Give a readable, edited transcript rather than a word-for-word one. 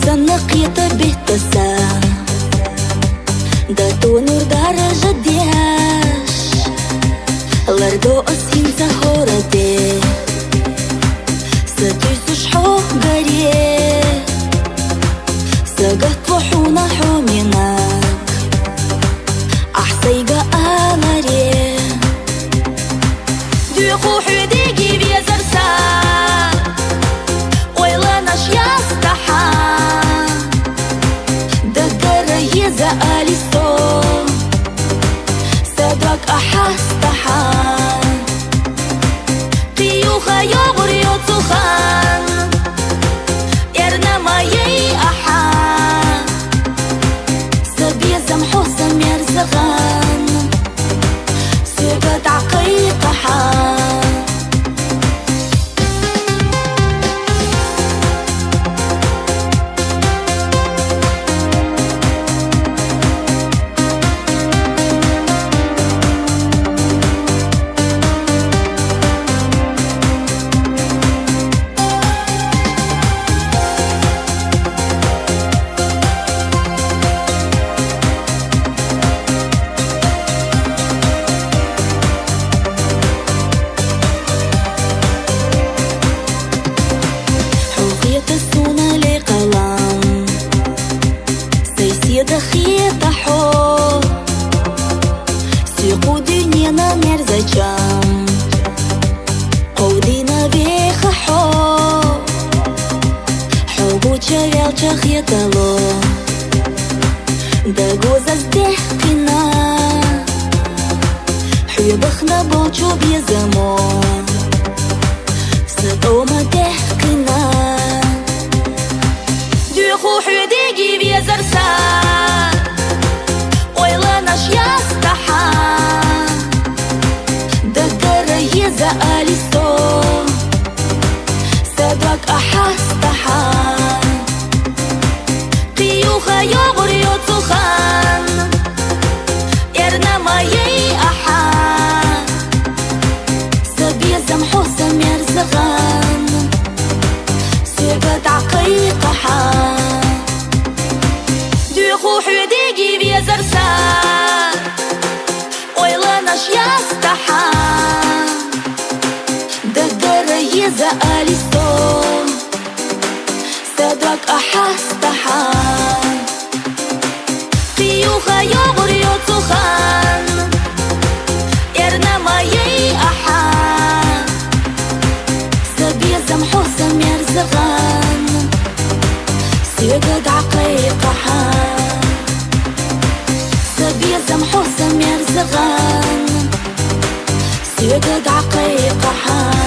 سنق يتبهتسا دا تونور درجة دياش لردو أسين سهورتي ستيسوش حو غريه سقط وحونا حوميناك أحسيقا آمري ديخو حديقي بيزرسا ويلاناش يستحا دقر يزا أليستو سدرك أحستحا قيوخا يغري يطخان يرنا ما يأحا سبيزم حسم يرزغان سيقت عقيقحا Дохита хо сику дюнена мерзачам قودينا بيخا حو حبو چريال چخيتالو داغو زازدهقنا حيبخنا بوچو بيزمو سدوما دهقنا ديخو حديقي بيزرسا يزا أليستو سدرك أحستحا قيوخا يغري يطخان يرنا ما يأحا سبيزم حسم يرزغان سيقت عقيقحا ديخو حديقي بيزرسا ويلاناش يستحا يزا أليستو سدرك أحستحا قيوخا يغري يطخان يرنا ما يأحا سبيزم حسم يرزغان سيقد عقيقحا سبيزم حسم يرزغان سيقد عقيقحا